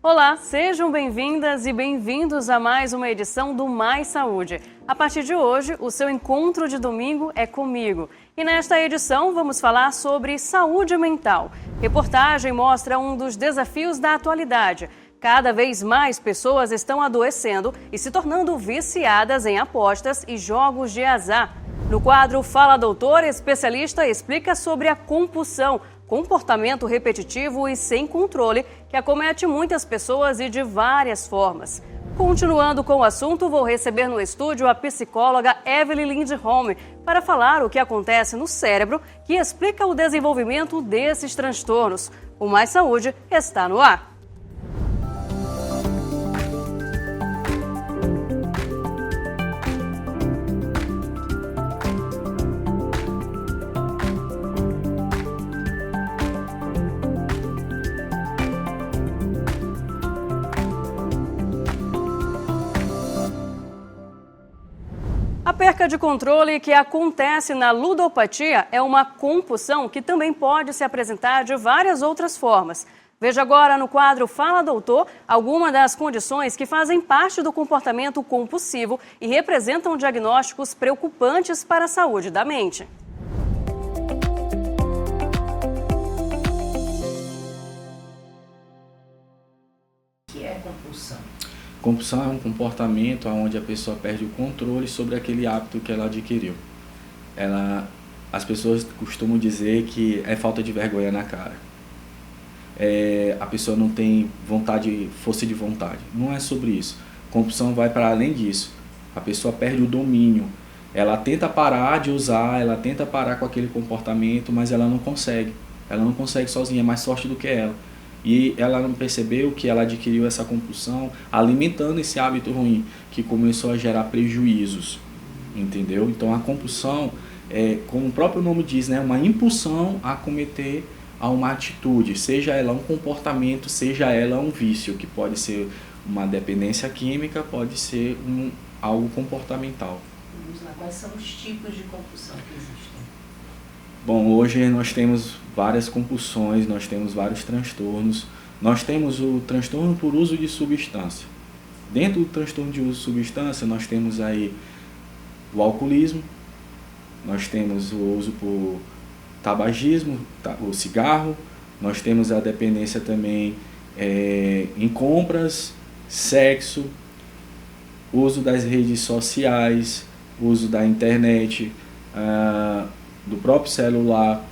Olá, sejam bem-vindas e bem-vindos a mais uma edição do Mais Saúde. A partir de hoje, o seu encontro de domingo é comigo. E nesta edição vamos falar sobre saúde mental. Reportagem mostra um dos desafios da atualidade. Cada vez mais pessoas estão adoecendo e se tornando viciadas em apostas e jogos de azar. No quadro Fala Doutor, especialista explica sobre a compulsão, comportamento repetitivo e sem controle que acomete muitas pessoas e de várias formas. Continuando com o assunto, vou receber no estúdio a psicóloga Evelyn Lindholm para falar o que acontece no cérebro que explica o desenvolvimento desses transtornos. O Mais Saúde está no ar. A perca de controle que acontece na ludopatia é uma compulsão que também pode se apresentar de várias outras formas. Veja agora no quadro Fala Doutor algumas das condições que fazem parte do comportamento compulsivo e representam diagnósticos preocupantes para a saúde da mente. O que é compulsão? Compulsão é um comportamento onde a pessoa perde o controle sobre aquele hábito que ela adquiriu. As pessoas costumam dizer que é falta de vergonha na cara. A pessoa não tem força de vontade. Não é sobre isso. Compulsão vai para além disso. A pessoa perde o domínio. Ela tenta parar de usar, ela tenta parar com aquele comportamento, mas ela não consegue. Ela não consegue sozinha, é mais forte do que ela. E ela não percebeu que ela adquiriu essa compulsão alimentando esse hábito ruim, que começou a gerar prejuízos, entendeu? Então a compulsão, como o próprio nome diz, né, uma impulsão a cometer uma atitude, seja ela um comportamento, seja ela um vício, que pode ser uma dependência química, pode ser algo comportamental. Vamos lá, quais são os tipos de compulsão que existem? Bom, hoje nós temos várias compulsões, nós temos vários transtornos. Nós temos o transtorno por uso de substância. Dentro do transtorno de uso de substância, nós temos aí o alcoolismo, nós temos o uso por tabagismo, o cigarro, nós temos a dependência também em compras, sexo, uso das redes sociais, uso da internet, do próprio celular.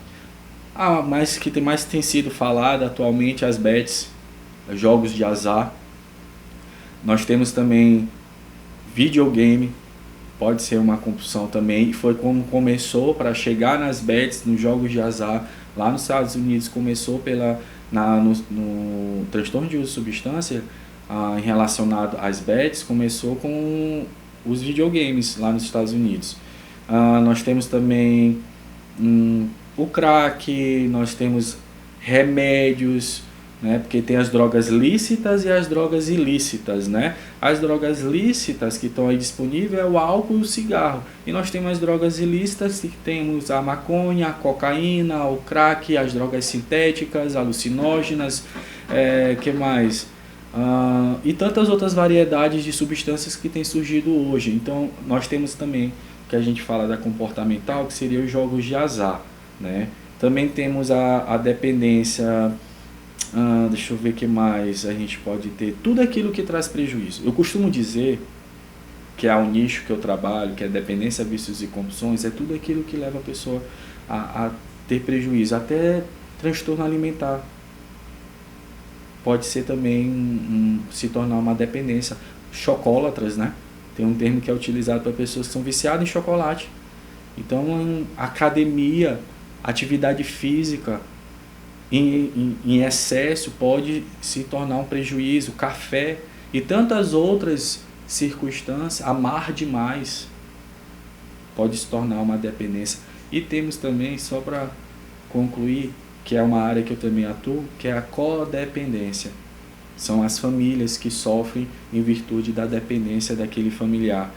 Mas que mais tem sido falado atualmente, as bets, jogos de azar. Nós temos também videogame, pode ser uma compulsão também, e foi como começou para chegar nas bets, nos jogos de azar. Lá nos Estados Unidos começou no transtorno de uso de substância, relacionado às bets, começou com os videogames lá nos Estados Unidos. Nós temos também o crack, nós temos remédios, né? Porque tem as drogas lícitas e as drogas ilícitas, né? As drogas lícitas que estão aí disponíveis é o álcool e o cigarro. E nós temos as drogas ilícitas que temos a maconha, a cocaína, o crack, as drogas sintéticas, alucinógenas, que mais? E tantas outras variedades de substâncias que têm surgido hoje. Então nós temos também que a gente fala da comportamental, que seria os jogos de azar, né? Também temos a dependência, deixa eu ver o que mais a gente pode ter, tudo aquilo que traz prejuízo. Eu costumo dizer que é o nicho que eu trabalho, que é dependência, vícios e compulsões, é tudo aquilo que leva a pessoa a ter prejuízo, até transtorno alimentar. Pode ser também se tornar uma dependência. Chocólatras, né? Tem um termo que é utilizado para pessoas que são viciadas em chocolate. Então, academia, atividade física em excesso pode se tornar um prejuízo. Café e tantas outras circunstâncias, amar demais pode se tornar uma dependência. E temos também, só para concluir, que é uma área que eu também atuo, que é a codependência. São as famílias que sofrem em virtude da dependência daquele familiar.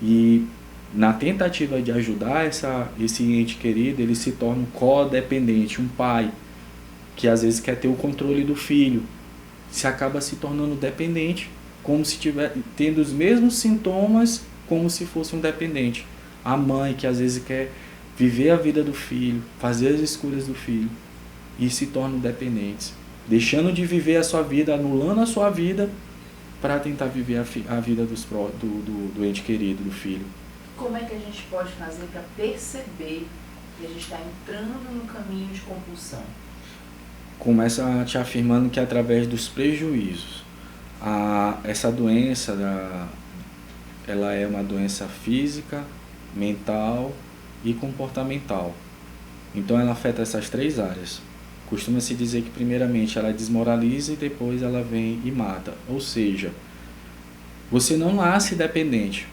E na tentativa de ajudar esse ente querido, ele se torna um codependente, um pai que às vezes quer ter o controle do filho. se acaba se tornando dependente, como se tiver tendo os mesmos sintomas como se fosse um dependente. A mãe que às vezes quer viver a vida do filho, fazer as escolhas do filho e se tornam dependentes, deixando de viver a sua vida, anulando a sua vida para tentar viver a vida do ente querido, do filho. Como é que a gente pode fazer para perceber que a gente está entrando no caminho de compulsão? Começa te afirmando que através dos prejuízos. Essa doença, ela é uma doença física, mental e comportamental. Então ela afeta essas 3 áreas. Costuma-se dizer que primeiramente ela desmoraliza e depois ela vem e mata. Ou seja, você não nasce dependente,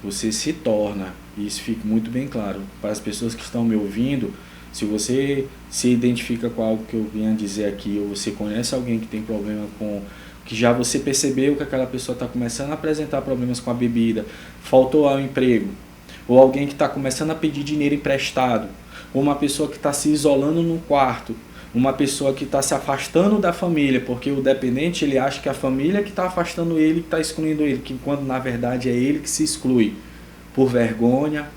você se torna. E isso fica muito bem claro para as pessoas que estão me ouvindo. Se você se identifica com algo que eu vinha dizer aqui, ou você conhece alguém que tem problema com... que já você percebeu que aquela pessoa está começando a apresentar problemas com a bebida, faltou ao emprego, ou alguém que está começando a pedir dinheiro emprestado, ou uma pessoa que está se isolando no quarto, uma pessoa que está se afastando da família, porque o dependente ele acha que a família que está afastando ele, que está excluindo ele, que quando na verdade é ele que se exclui, por vergonha,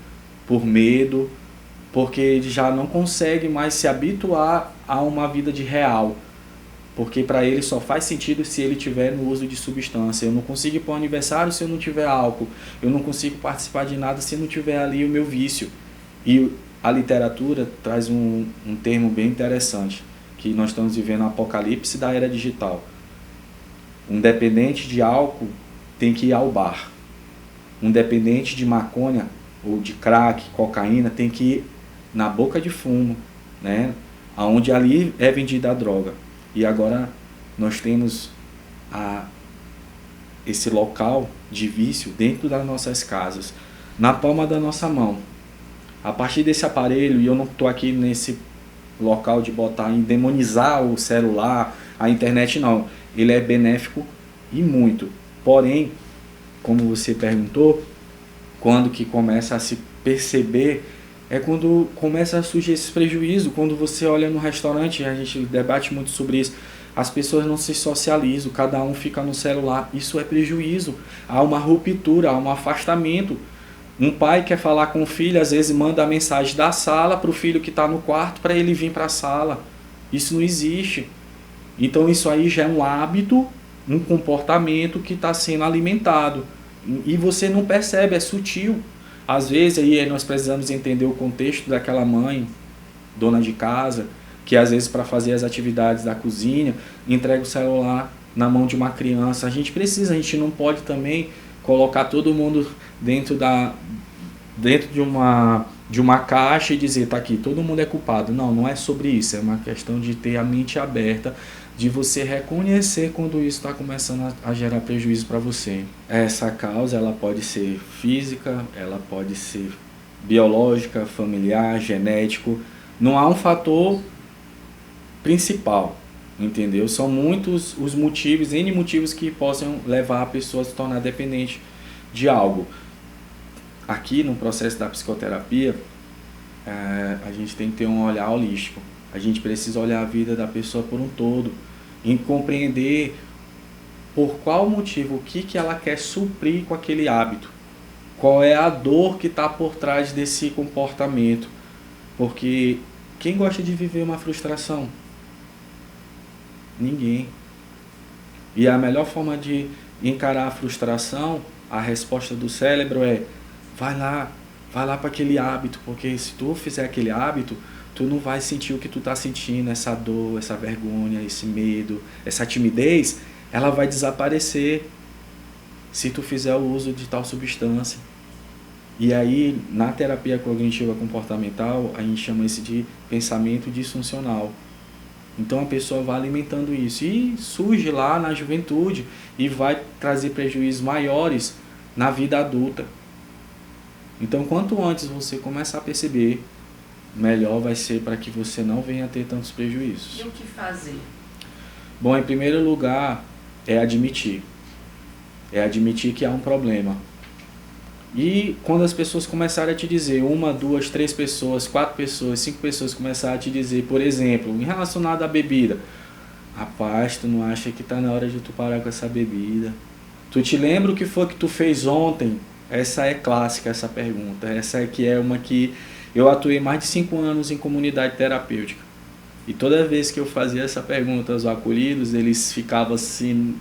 por medo, porque ele já não consegue mais se habituar a uma vida de real, porque para ele só faz sentido se ele tiver no uso de substância. Eu não consigo ir para o aniversário se eu não tiver álcool, eu não consigo participar de nada se não tiver ali o meu vício. E a literatura traz um termo bem interessante, que nós estamos vivendo o apocalipse da era digital. Um dependente de álcool tem que ir ao bar. Um dependente de maconha ou de crack, cocaína, tem que ir na boca de fumo, né? Onde ali é vendida a droga. E agora nós temos esse local de vício dentro das nossas casas, na palma da nossa mão. A partir desse aparelho, e eu não estou aqui nesse local de botar em demonizar o celular, a internet não, ele é benéfico e muito. Porém, como você perguntou, quando que começa a se perceber, é quando começa a surgir esse prejuízo. Quando você olha no restaurante, a gente debate muito sobre isso, as pessoas não se socializam, cada um fica no celular, isso é prejuízo, há uma ruptura, há um afastamento. Um pai quer falar com o filho, às vezes manda a mensagem da sala para o filho que está no quarto para ele vir para a sala. Isso não existe. Então isso aí já é um hábito, um comportamento que está sendo alimentado. E você não percebe, é sutil. Às vezes aí nós precisamos entender o contexto daquela mãe, dona de casa, que às vezes para fazer as atividades da cozinha, entrega o celular na mão de uma criança. A gente não pode também colocar todo mundo dentro de uma caixa e dizer, tá aqui, todo mundo é culpado. Não, não é sobre isso, é uma questão de ter a mente aberta, de você reconhecer quando isso está começando a gerar prejuízo para você. Essa causa ela pode ser física, ela pode ser biológica, familiar, genético. Não há um fator principal, entendeu? São muitos os motivos, N motivos que possam levar a pessoa a se tornar dependente de algo. Aqui no processo da psicoterapia, a gente tem que ter um olhar holístico. A gente precisa olhar a vida da pessoa por um todo e compreender por qual motivo, o que ela quer suprir com aquele hábito. Qual é a dor que está por trás desse comportamento. Porque quem gosta de viver uma frustração? Ninguém. E a melhor forma de encarar a frustração, a resposta do cérebro é: vai lá para aquele hábito, porque se tu fizer aquele hábito, tu não vai sentir o que tu tá sentindo, essa dor, essa vergonha, esse medo, essa timidez, ela vai desaparecer se tu fizer o uso de tal substância. E aí, na terapia cognitiva comportamental, a gente chama isso de pensamento disfuncional. Então a pessoa vai alimentando isso e surge lá na juventude e vai trazer prejuízos maiores na vida adulta. Então quanto antes você começar a perceber, melhor vai ser para que você não venha a ter tantos prejuízos. E o que fazer? Bom, em primeiro lugar, é admitir. É admitir que há um problema. E quando as pessoas começarem a te dizer, 1, 2, 3 pessoas, 4 pessoas, 5 pessoas começarem a te dizer, por exemplo, em relacionado à bebida, Rapaz, tu não acha que tá na hora de tu parar com essa bebida? Tu te lembra o que foi que tu fez ontem? Essa é clássica, essa pergunta. Essa é que é uma que eu atuei mais de 5 anos em comunidade terapêutica. E toda vez que eu fazia essa pergunta aos acolhidos, eles ficavam assim,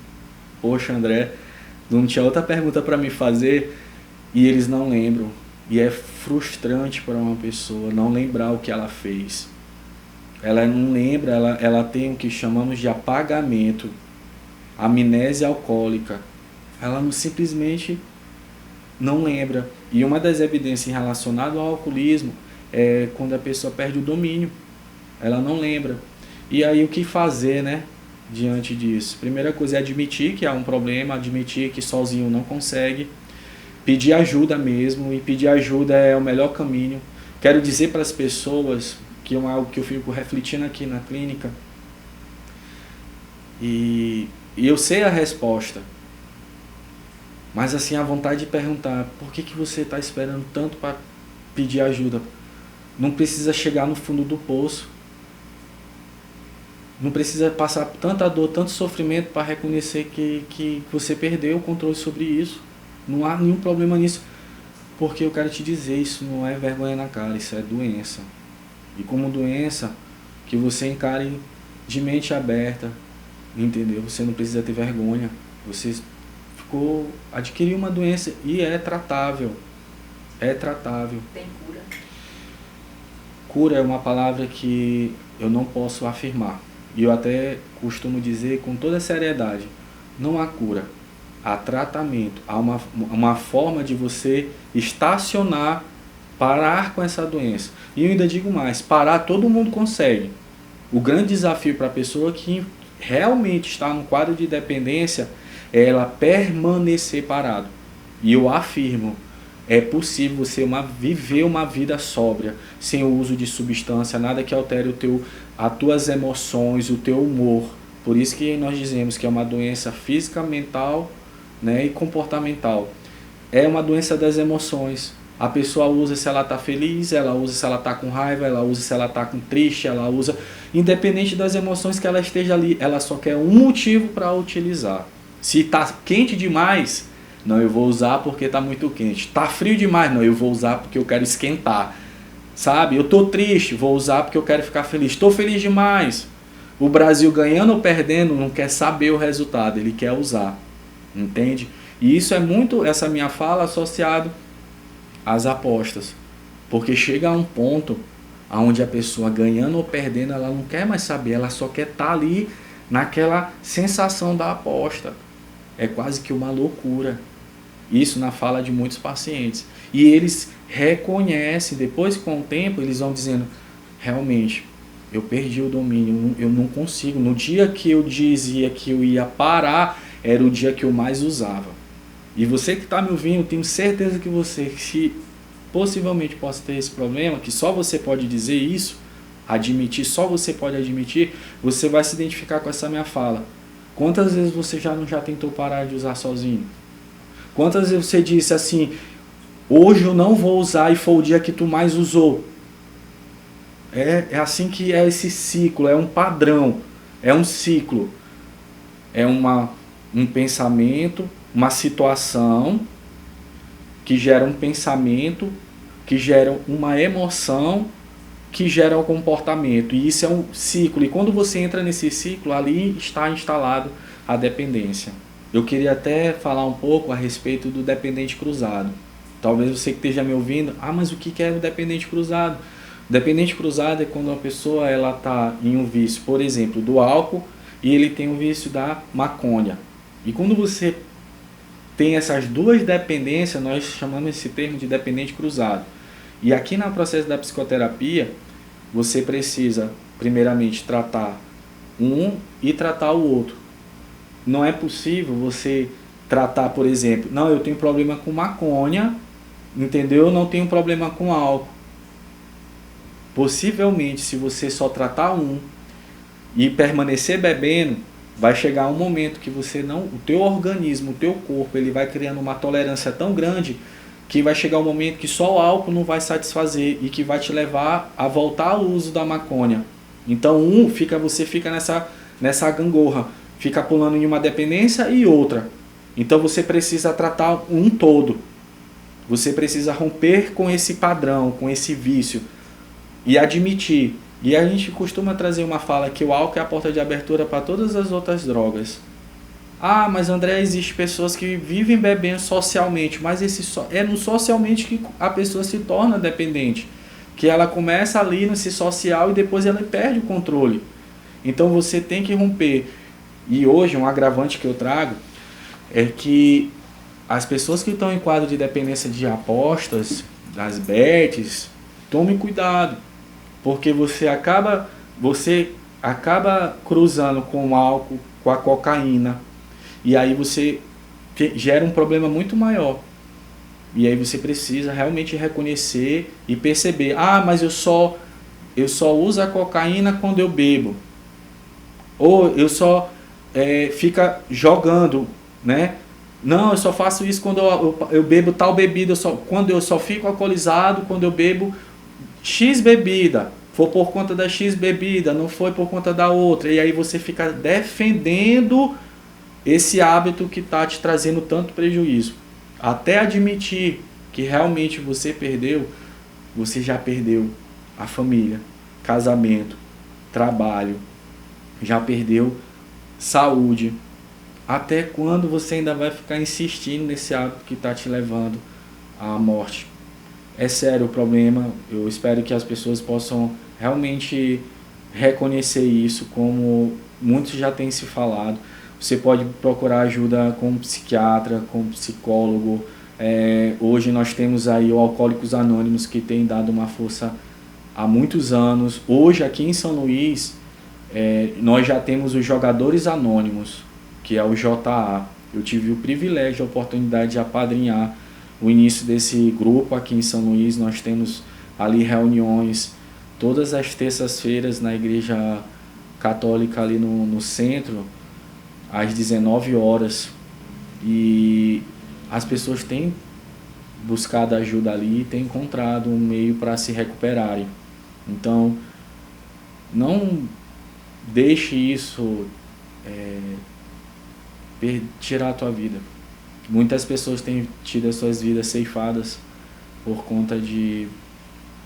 poxa André, não tinha outra pergunta para me fazer e eles não lembram. E é frustrante para uma pessoa não lembrar o que ela fez. Ela não lembra, ela tem o que chamamos de apagamento, amnésia alcoólica. Ela não, simplesmente não lembra. E uma das evidências relacionadas ao alcoolismo é quando a pessoa perde o domínio. Ela não lembra. E aí o que fazer, né, diante disso? Primeira coisa é admitir que há um problema, admitir que sozinho não consegue, pedir ajuda mesmo, e pedir ajuda é o melhor caminho. Quero dizer para as pessoas que é algo que eu fico refletindo aqui na clínica, e eu sei a resposta, mas assim, a vontade de perguntar, por que você está esperando tanto para pedir ajuda? Não precisa chegar no fundo do poço, não precisa passar tanta dor, tanto sofrimento para reconhecer que você perdeu o controle sobre isso. Não há nenhum problema nisso, porque eu quero te dizer, isso não é vergonha na cara, isso é doença. E como doença, que você encare de mente aberta, entendeu? Você não precisa ter vergonha, você adquiriu uma doença e é tratável. É tratável. Tem cura? Cura é uma palavra que eu não posso afirmar. E eu até costumo dizer com toda seriedade, não há cura, há tratamento, há uma forma de você estacionar, parar com essa doença. E eu ainda digo mais, parar todo mundo consegue. O grande desafio para a pessoa que realmente está no quadro de dependência é ela permanecer parado. E eu afirmo, é possível você viver uma vida sóbria, sem o uso de substância, nada que altere as tuas emoções, o teu humor. Por isso que nós dizemos que é uma doença física, mental, né, e comportamental. É uma doença das emoções. A pessoa usa se ela está feliz, ela usa se ela está com raiva, ela usa se ela está com triste, ela usa... Independente das emoções que ela esteja ali, ela só quer um motivo para utilizar. Se está quente demais, não, eu vou usar porque está muito quente. Está frio demais, não, eu vou usar porque eu quero esquentar. Sabe? Eu estou triste, vou usar porque eu quero ficar feliz. Estou feliz demais. O Brasil ganhando ou perdendo não quer saber o resultado, ele quer usar. Entende? E isso é muito, essa minha fala, associado às apostas. Porque chega a um ponto onde a pessoa ganhando ou perdendo, ela não quer mais saber, ela só quer estar ali naquela sensação da aposta. É quase que uma loucura. Isso na fala de muitos pacientes. E eles reconhecem, depois com o tempo, eles vão dizendo, realmente, eu perdi o domínio, eu não consigo. No dia que eu dizia que eu ia parar, era o dia que eu mais usava. E você que está me ouvindo, eu tenho certeza que você, se possivelmente possa ter esse problema, que só você pode dizer isso, admitir, só você pode admitir, você vai se identificar com essa minha fala. Quantas vezes você já tentou parar de usar sozinho? Quantas vezes você disse assim, hoje eu não vou usar e foi o dia que tu mais usou? É assim que é esse ciclo, é um padrão, é um ciclo. É um pensamento, uma situação que gera um pensamento, que gera uma emoção, que gera um comportamento. E isso é um ciclo. E quando você entra nesse ciclo, ali está instalado a dependência. Eu queria até falar um pouco a respeito do dependente cruzado. Talvez você que esteja me ouvindo, mas o que é o dependente cruzado? O dependente cruzado é quando a pessoa está em um vício, por exemplo, do álcool, e ele tem o vício da maconha. E quando você tem essas duas dependências, nós chamamos esse termo de dependente cruzado. E aqui no processo da psicoterapia, você precisa, primeiramente, tratar um e tratar o outro. Não é possível você tratar, por exemplo, não, eu tenho problema com maconha, entendeu? Eu não tenho problema com álcool. Possivelmente, se você só tratar um e permanecer bebendo, vai chegar um momento que o teu organismo, o teu corpo, ele vai criando uma tolerância tão grande que vai chegar um momento que só o álcool não vai satisfazer e que vai te levar a voltar ao uso da maconha. Então você fica nessa gangorra, fica pulando em uma dependência e outra. Então você precisa tratar um todo. Você precisa romper com esse padrão, com esse vício e admitir. E a gente costuma trazer uma fala que o álcool é a porta de abertura para todas as outras drogas. Ah, mas André, existe pessoas que vivem bebendo socialmente, mas é no socialmente que a pessoa se torna dependente. Que ela começa ali nesse social e depois ela perde o controle. Então você tem que romper. E hoje um agravante que eu trago é que as pessoas que estão em quadro de dependência de apostas, das bets, tome cuidado, porque você acaba cruzando com o álcool, com a cocaína, e aí você gera um problema muito maior. E aí você precisa realmente reconhecer e perceber, mas eu só uso a cocaína quando eu bebo. Ou eu só fica jogando, né? Não, eu só faço isso quando eu bebo tal bebida, quando eu só fico alcoolizado, quando eu bebo X bebida, foi por conta da X bebida, não foi por conta da outra. E aí você fica defendendo esse hábito que está te trazendo tanto prejuízo. Até admitir que realmente você perdeu, você já perdeu a família, casamento, trabalho, já perdeu saúde. Até quando você ainda vai ficar insistindo nesse hábito que está te levando à morte? É sério o problema. Eu espero que as pessoas possam realmente reconhecer isso, como muitos já têm se falado. Você pode procurar ajuda com um psiquiatra, com um psicólogo. Hoje nós temos aí o Alcoólicos Anônimos, que tem dado uma força há muitos anos. Hoje aqui em São Luís, nós já temos os Jogadores Anônimos, que é o JA. Eu tive o privilégio, a oportunidade de apadrinhar o início desse grupo aqui em São Luís. Nós temos ali reuniões todas as terças-feiras na Igreja Católica ali no centro, às 19 horas. E as pessoas têm buscado ajuda ali e têm encontrado um meio para se recuperarem. Então, não deixe isso tirar a tua vida. Muitas pessoas têm tido as suas vidas ceifadas por conta de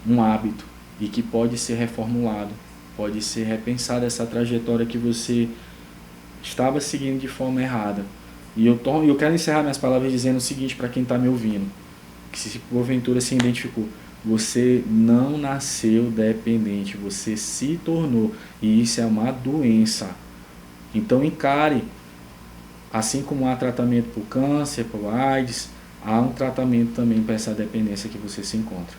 um hábito e que pode ser reformulado, pode ser repensada essa trajetória que você estava seguindo de forma errada. E eu quero encerrar minhas palavras dizendo o seguinte para quem está me ouvindo, que se porventura se identificou: você não nasceu dependente, você se tornou, e isso é uma doença. Então encare. Assim como há tratamento para o câncer, para o AIDS, há um tratamento também para essa dependência que você se encontra.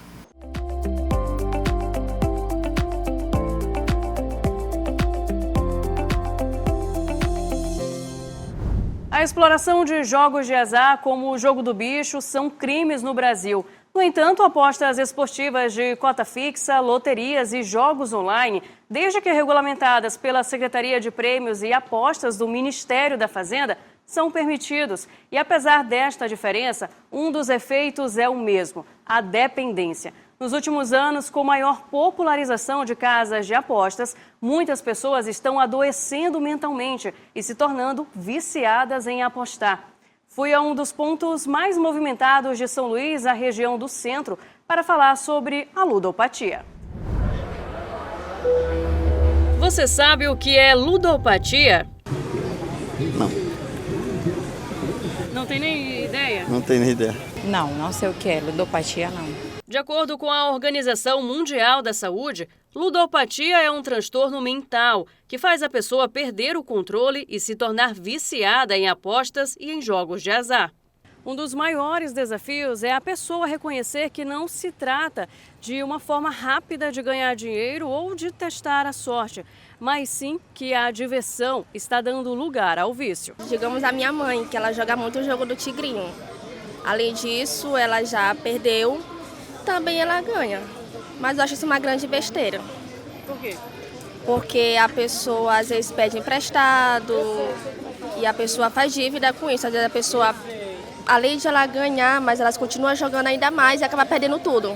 A exploração de jogos de azar, como o jogo do bicho, são crimes no Brasil. No entanto, apostas esportivas de cota fixa, loterias e jogos online, desde que regulamentadas pela Secretaria de Prêmios e Apostas do Ministério da Fazenda, são permitidos. E apesar desta diferença, um dos efeitos é o mesmo: a dependência. Nos últimos anos, com maior popularização de casas de apostas, muitas pessoas estão adoecendo mentalmente e se tornando viciadas em apostar. Fui a um dos pontos mais movimentados de São Luís, a região do centro, para falar sobre a ludopatia. Você sabe o que é ludopatia? Não. Não tem nem ideia? Não tenho nem ideia. Não sei o que é. Ludopatia, não. De acordo com a Organização Mundial da Saúde, ludopatia é um transtorno mental que faz a pessoa perder o controle e se tornar viciada em apostas e em jogos de azar. Um dos maiores desafios é a pessoa reconhecer que não se trata de uma forma rápida de ganhar dinheiro ou de testar a sorte, mas sim que a diversão está dando lugar ao vício. Digamos a minha mãe, que ela joga muito o jogo do tigrinho. Além disso, ela já perdeu, também ela ganha. Mas eu acho isso uma grande besteira. Por quê? Porque a pessoa às vezes pede emprestado e a pessoa faz dívida com isso. Às vezes a pessoa, além de ela ganhar, mas elas continuam jogando ainda mais e acaba perdendo tudo.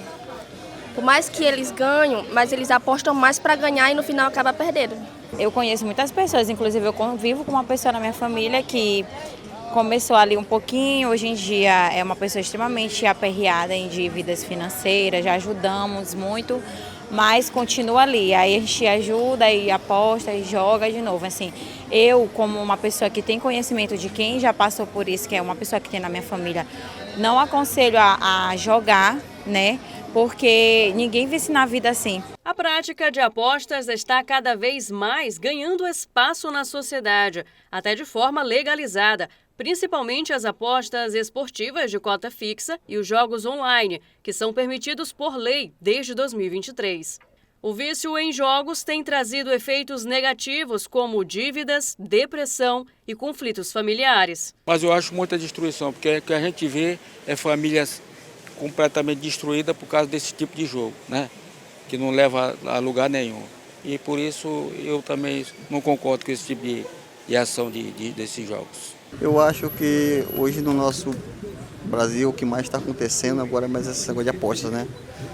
Por mais que eles ganham, mas eles apostam mais para ganhar e no final acaba perdendo. Eu conheço muitas pessoas, inclusive eu convivo com uma pessoa na minha família que começou ali um pouquinho, hoje em dia é uma pessoa extremamente aperreada em dívidas financeiras, já ajudamos muito, mas continua ali. Aí a gente ajuda e aposta e joga de novo. Assim, eu, como uma pessoa que tem conhecimento de quem já passou por isso, que é uma pessoa que tem na minha família, não aconselho a jogar, né? Porque ninguém vence na vida assim. A prática de apostas está cada vez mais ganhando espaço na sociedade, até de forma legalizada, principalmente as apostas esportivas de cota fixa e os jogos online, que são permitidos por lei desde 2023. O vício em jogos tem trazido efeitos negativos como dívidas, depressão e conflitos familiares. Mas eu acho muita destruição, porque o que a gente vê é famílias completamente destruídas por causa desse tipo de jogo, né? Que não leva a lugar nenhum. E por isso eu também não concordo com esse tipo de ação desses jogos. Eu acho que hoje no nosso Brasil o que mais está acontecendo agora é mais esse negócio de apostas, né?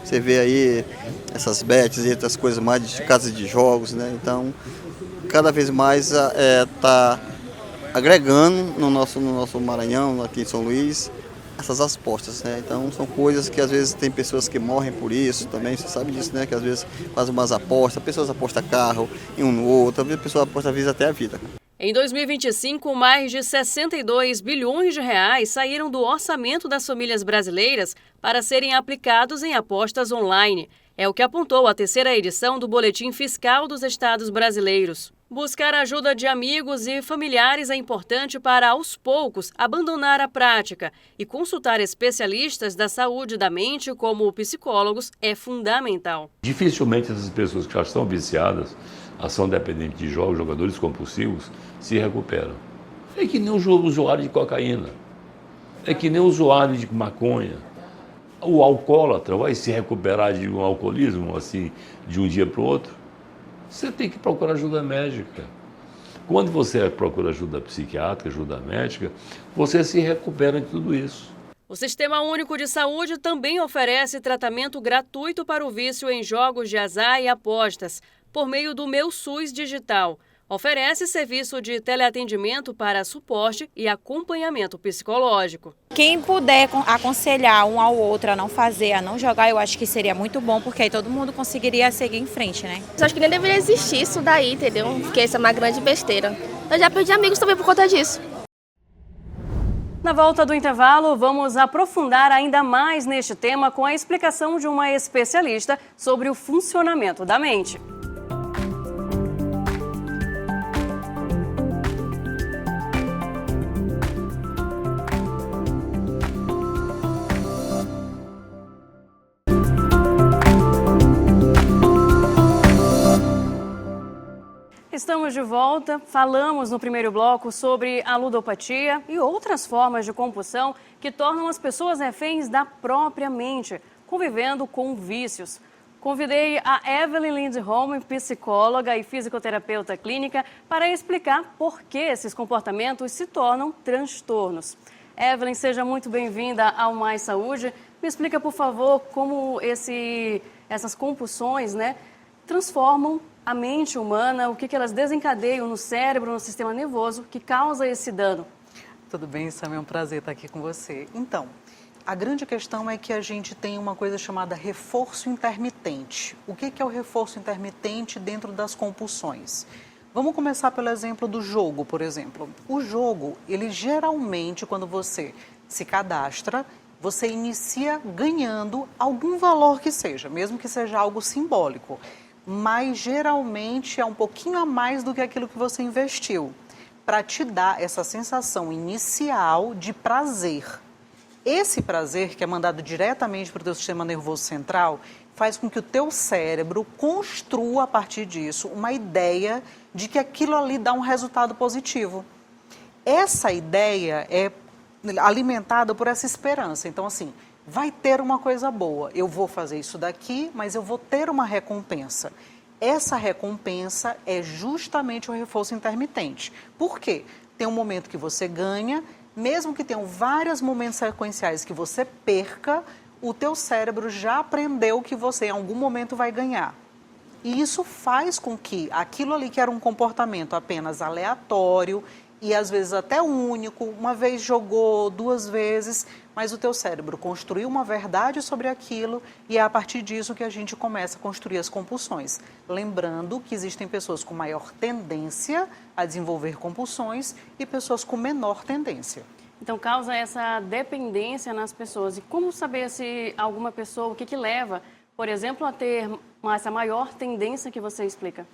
Você vê aí essas bets e outras coisas mais de casas de jogos, né? Então, cada vez mais está agregando no nosso Maranhão, aqui em São Luís, essas apostas, né? Então são coisas que às vezes tem pessoas que morrem por isso também, você sabe disso, né? Que às vezes fazem umas apostas, pessoas apostam carro em um no outro, às vezes a pessoa aposta às vezes até a vida. Em 2025, mais de 62 bilhões de reais saíram do orçamento das famílias brasileiras para serem aplicados em apostas online. É o que apontou a terceira edição do Boletim Fiscal dos Estados Brasileiros. Buscar a ajuda de amigos e familiares é importante para, aos poucos, abandonar a prática e consultar especialistas da saúde da mente, como psicólogos, é fundamental. Dificilmente essas pessoas que já estão viciadas, ação dependente de jogos, jogadores compulsivos, se recuperam. É que nem o usuário de cocaína, é que nem o usuário de maconha. O alcoólatra vai se recuperar de um alcoolismo assim, de um dia para o outro? Você tem que procurar ajuda médica. Quando você procura ajuda psiquiátrica, ajuda médica, você se recupera de tudo isso. O Sistema Único de Saúde também oferece tratamento gratuito para o vício em jogos de azar e apostas, por meio do Meu SUS Digital. Oferece serviço de teleatendimento para suporte e acompanhamento psicológico. Quem puder aconselhar um ao outro a não fazer, a não jogar, eu acho que seria muito bom, porque aí todo mundo conseguiria seguir em frente, né? Eu acho que nem deveria existir isso daí, entendeu? Porque isso é uma grande besteira. Eu já perdi amigos também por conta disso. Na volta do intervalo, vamos aprofundar ainda mais neste tema com a explicação de uma especialista sobre o funcionamento da mente. Estamos de volta. Falamos no primeiro bloco sobre a ludopatia e outras formas de compulsão que tornam as pessoas reféns da própria mente, convivendo com vícios. Convidei a Evelyn Lindholm, psicóloga e fisioterapeuta clínica, para explicar por que esses comportamentos se tornam transtornos. Evelyn, seja muito bem-vinda ao Mais Saúde. Me explica, por favor, como essas compulsões, transformam a mente humana, o que elas desencadeiam no cérebro, no sistema nervoso, que causa esse dano. Tudo bem, Sam, é um prazer estar aqui com você. Então, a grande questão é que a gente tem uma coisa chamada reforço intermitente. O que é o reforço intermitente dentro das compulsões? Vamos começar pelo exemplo do jogo, por exemplo. O jogo, ele geralmente, quando você se cadastra, você inicia ganhando algum valor que seja, mesmo que seja algo simbólico. Mas geralmente é um pouquinho a mais do que aquilo que você investiu, para te dar essa sensação inicial de prazer. Esse prazer, que é mandado diretamente para o teu sistema nervoso central, faz com que o teu cérebro construa a partir disso uma ideia de que aquilo ali dá um resultado positivo. Essa ideia é alimentada por essa esperança. Então, assim, vai ter uma coisa boa, eu vou fazer isso daqui, mas eu vou ter uma recompensa. Essa recompensa é justamente o reforço intermitente. Por quê? Tem um momento que você ganha, mesmo que tenham vários momentos sequenciais que você perca, o teu cérebro já aprendeu que você em algum momento vai ganhar. E isso faz com que aquilo ali que era um comportamento apenas aleatório e às vezes até único, uma vez jogou, 2 vezes, mas o teu cérebro construiu uma verdade sobre aquilo e é a partir disso que a gente começa a construir as compulsões. Lembrando que existem pessoas com maior tendência a desenvolver compulsões e pessoas com menor tendência. Então, causa essa dependência nas pessoas. E como saber se alguma pessoa, o que leva, por exemplo, a ter essa maior tendência que você explica?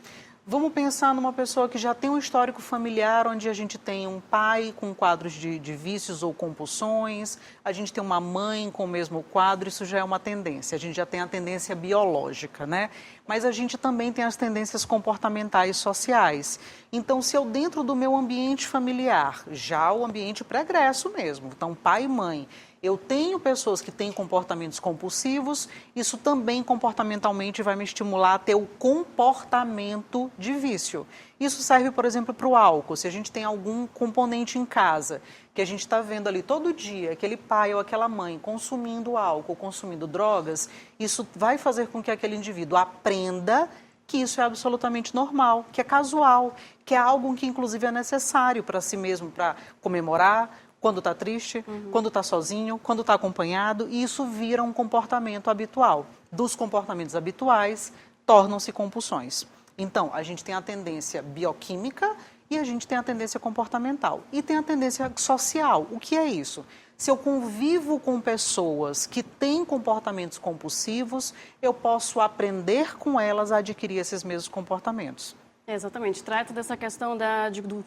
Vamos pensar numa pessoa que já tem um histórico familiar, onde a gente tem um pai com quadros de vícios ou compulsões, a gente tem uma mãe com o mesmo quadro, isso já é uma tendência, a gente já tem a tendência biológica, né? Mas a gente também tem as tendências comportamentais sociais. Então, se eu dentro do meu ambiente familiar, já o ambiente pregresso mesmo, então pai e mãe, eu tenho pessoas que têm comportamentos compulsivos, isso também comportamentalmente vai me estimular a ter o comportamento de vício. Isso serve, por exemplo, para o álcool. Se a gente tem algum componente em casa, que a gente está vendo ali todo dia, aquele pai ou aquela mãe consumindo álcool, consumindo drogas, isso vai fazer com que aquele indivíduo aprenda que isso é absolutamente normal, que é casual, que é algo que inclusive é necessário para si mesmo, para comemorar, quando está triste, quando está sozinho, quando está acompanhado, e isso vira um comportamento habitual. Dos comportamentos habituais, tornam-se compulsões. Então, a gente tem a tendência bioquímica e a gente tem a tendência comportamental. E tem a tendência social. O que é isso? Se eu convivo com pessoas que têm comportamentos compulsivos, eu posso aprender com elas a adquirir esses mesmos comportamentos. Exatamente, trata dessa questão do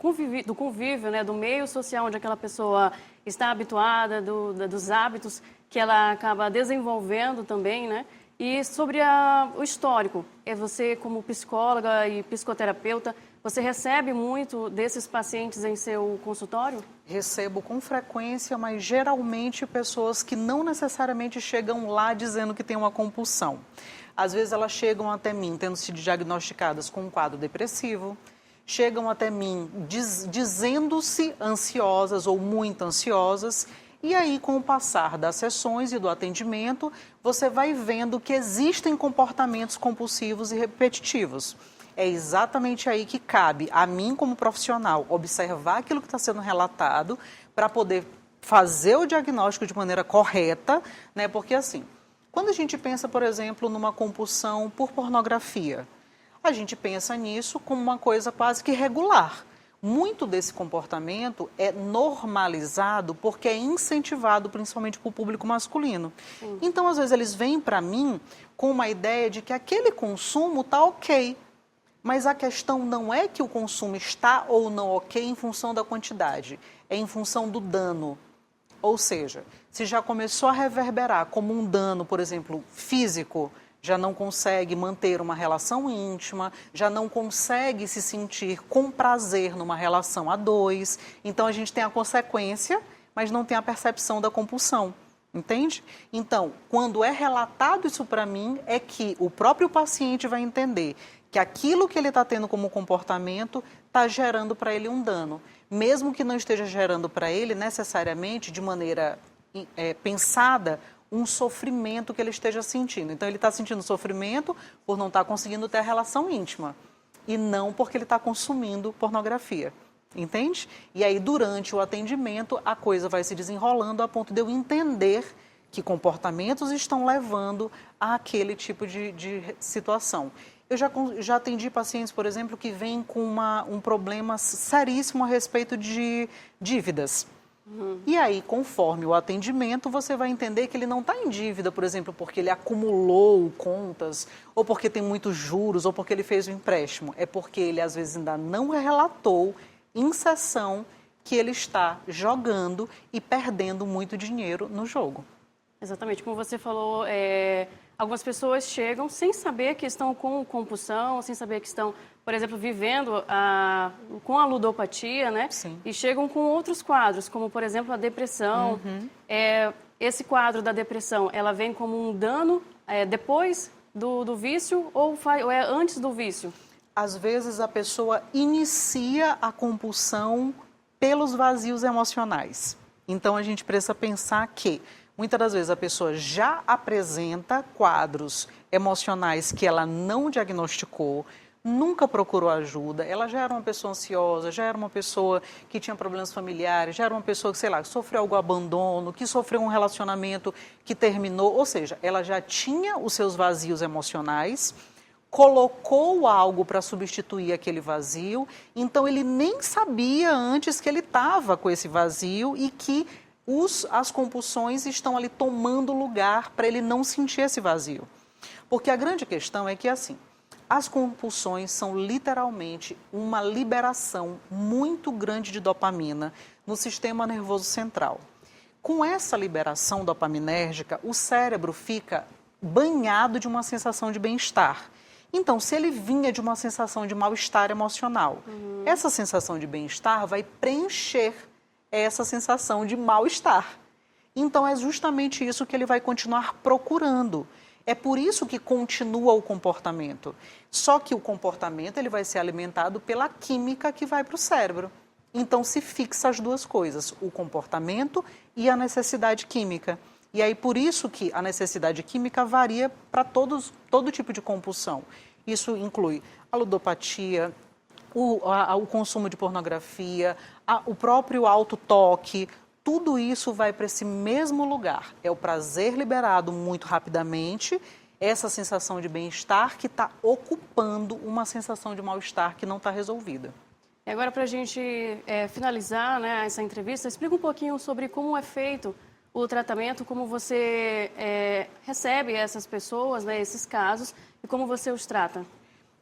convívio, né, do meio social onde aquela pessoa está habituada, dos hábitos que ela acaba desenvolvendo também, né? E sobre o histórico, você como psicóloga e psicoterapeuta, você recebe muito desses pacientes em seu consultório? Recebo com frequência, mas geralmente pessoas que não necessariamente chegam lá dizendo que tem uma compulsão. Às vezes elas chegam até mim tendo sido diagnosticadas com um quadro depressivo, chegam até mim dizendo-se ansiosas ou muito ansiosas, e aí com o passar das sessões e do atendimento, você vai vendo que existem comportamentos compulsivos e repetitivos. É exatamente aí que cabe a mim como profissional observar aquilo que está sendo relatado para poder fazer o diagnóstico de maneira correta, né? Porque assim, quando a gente pensa, por exemplo, numa compulsão por pornografia, a gente pensa nisso como uma coisa quase que regular. Muito desse comportamento é normalizado porque é incentivado principalmente para o público masculino. Então, às vezes, eles vêm para mim com uma ideia de que aquele consumo está ok. Mas a questão não é que o consumo está ou não ok em função da quantidade, é em função do dano. Ou seja, se já começou a reverberar como um dano, por exemplo, físico, já não consegue manter uma relação íntima, já não consegue se sentir com prazer numa relação a dois. Então, a gente tem a consequência, mas não tem a percepção da compulsão. Entende? Então, quando é relatado isso para mim, é que o próprio paciente vai entender que aquilo que ele está tendo como comportamento está gerando para ele um dano. Mesmo que não esteja gerando para ele necessariamente, de maneira pensada, um sofrimento que ele esteja sentindo. Então, ele está sentindo sofrimento por não estar conseguindo ter a relação íntima e não porque ele está consumindo pornografia. Entende? E aí, durante o atendimento, a coisa vai se desenrolando a ponto de eu entender que comportamentos estão levando àquele tipo de situação. Eu já atendi pacientes, por exemplo, que vêm com um problema seríssimo a respeito de dívidas. E aí, conforme o atendimento, você vai entender que ele não está em dívida, por exemplo, porque ele acumulou contas, ou porque tem muitos juros, ou porque ele fez um empréstimo. É porque ele, às vezes, ainda não relatou em sessão que ele está jogando e perdendo muito dinheiro no jogo. Exatamente, como você falou, algumas pessoas chegam sem saber que estão com compulsão, sem saber que estão, por exemplo, vivendo com a ludopatia, né? Sim. E chegam com outros quadros, como, por exemplo, a depressão. Esse quadro da depressão, ela vem como um dano depois do vício ou é antes do vício? Às vezes a pessoa inicia a compulsão pelos vazios emocionais. Então a gente precisa pensar que Muitas das vezes a pessoa já apresenta quadros emocionais que ela não diagnosticou, nunca procurou ajuda, ela já era uma pessoa ansiosa, já era uma pessoa que tinha problemas familiares, já era uma pessoa que, sei lá, que sofreu algum abandono, que sofreu um relacionamento que terminou, ou seja, ela já tinha os seus vazios emocionais, colocou algo para substituir aquele vazio, então ele nem sabia antes que ele estava com esse vazio e que as compulsões estão ali tomando lugar para ele não sentir esse vazio. Porque a grande questão é que, assim, as compulsões são literalmente uma liberação muito grande de dopamina no sistema nervoso central. Com essa liberação dopaminérgica, o cérebro fica banhado de uma sensação de bem-estar. Então, se ele vinha de uma sensação de mal-estar emocional, essa sensação de bem-estar vai preencher essa sensação de mal-estar. Então, é justamente isso que ele vai continuar procurando. É por isso que continua o comportamento. Só que o comportamento ele vai ser alimentado pela química que vai para o cérebro. Então, se fixa as duas coisas, o comportamento e a necessidade química. E aí, por isso que a necessidade química varia para todo tipo de compulsão. Isso inclui a ludopatia, o consumo de pornografia, o próprio autotoque. Tudo isso vai para esse mesmo lugar. É o prazer liberado muito rapidamente, essa sensação de bem-estar que está ocupando uma sensação de mal-estar que não está resolvida. E agora, para a gente finalizar, né, essa entrevista, explica um pouquinho sobre como é feito o tratamento, como você recebe essas pessoas, né, esses casos, e como você os trata.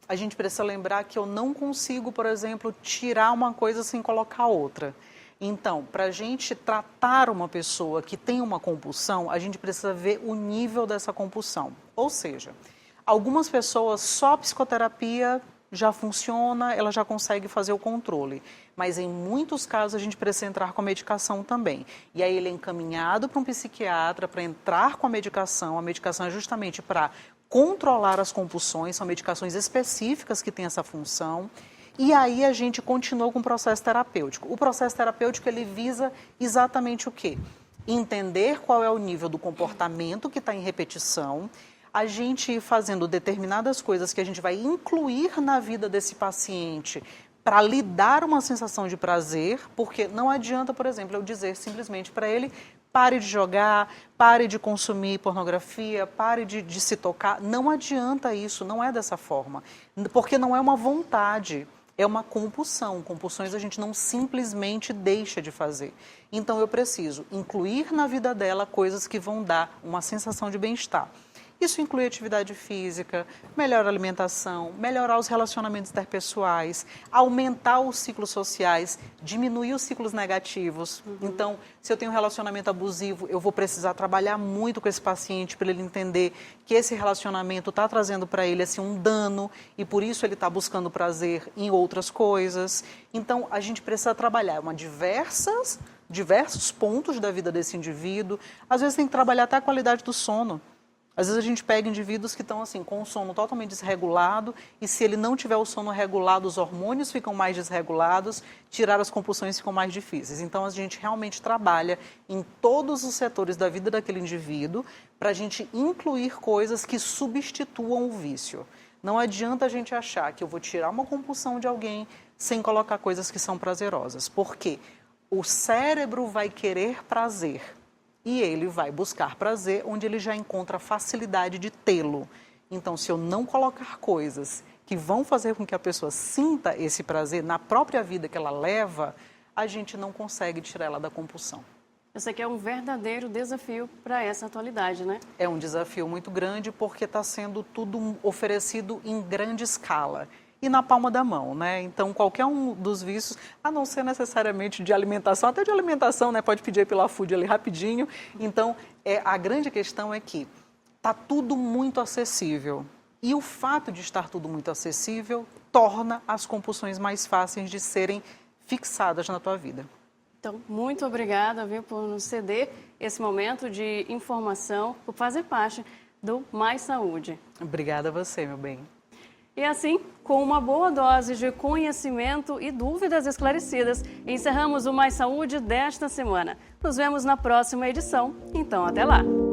A gente precisa lembrar que eu não consigo, por exemplo, tirar uma coisa sem colocar outra. Então, para a gente tratar uma pessoa que tem uma compulsão, a gente precisa ver o nível dessa compulsão. Ou seja, algumas pessoas só a psicoterapia já funciona, ela já consegue fazer o controle. Mas em muitos casos a gente precisa entrar com a medicação também. E aí ele é encaminhado para um psiquiatra para entrar com a medicação. A medicação é justamente para controlar as compulsões, são medicações específicas que têm essa função. E aí a gente continua com o processo terapêutico. O processo terapêutico ele visa exatamente o quê? Entender qual é o nível do comportamento que está em repetição, a gente ir fazendo determinadas coisas que a gente vai incluir na vida desse paciente para lhe dar uma sensação de prazer, porque não adianta, por exemplo, eu dizer simplesmente para ele pare de jogar, pare de consumir pornografia, pare de se tocar. Não adianta isso, não é dessa forma, porque não é uma vontade. É uma compulsão. Compulsões a gente não simplesmente deixa de fazer. Então eu preciso incluir na vida dela coisas que vão dar uma sensação de bem-estar. Isso inclui atividade física, melhorar a alimentação, melhorar os relacionamentos interpessoais, aumentar os ciclos sociais, diminuir os ciclos negativos. Então, se eu tenho um relacionamento abusivo, eu vou precisar trabalhar muito com esse paciente para ele entender que esse relacionamento está trazendo para ele assim, um dano e por isso ele está buscando prazer em outras coisas. Então, a gente precisa trabalhar diversos pontos da vida desse indivíduo. Às vezes tem que trabalhar até a qualidade do sono. Às vezes a gente pega indivíduos que estão assim, com o sono totalmente desregulado e se ele não tiver o sono regulado, os hormônios ficam mais desregulados, tirar as compulsões ficam mais difíceis. Então a gente realmente trabalha em todos os setores da vida daquele indivíduo para a gente incluir coisas que substituam o vício. Não adianta a gente achar que eu vou tirar uma compulsão de alguém sem colocar coisas que são prazerosas. Por quê? O cérebro vai querer prazer. E ele vai buscar prazer onde ele já encontra facilidade de tê-lo. Então, se eu não colocar coisas que vão fazer com que a pessoa sinta esse prazer na própria vida que ela leva, a gente não consegue tirar ela da compulsão. Eu sei que é um verdadeiro desafio para essa atualidade, né? É um desafio muito grande porque está sendo tudo oferecido em grande escala. E na palma da mão, né? Então, qualquer um dos vícios, a não ser necessariamente de alimentação, até de alimentação, né? Pode pedir pela food ali rapidinho. Então, a grande questão é que está tudo muito acessível. E o fato de estar tudo muito acessível torna as compulsões mais fáceis de serem fixadas na tua vida. Então, muito obrigada, viu, por nos ceder esse momento de informação, por fazer parte do Mais Saúde. Obrigada a você, meu bem. E assim, com uma boa dose de conhecimento e dúvidas esclarecidas, encerramos o Mais Saúde desta semana. Nos vemos na próxima edição. Então, até lá!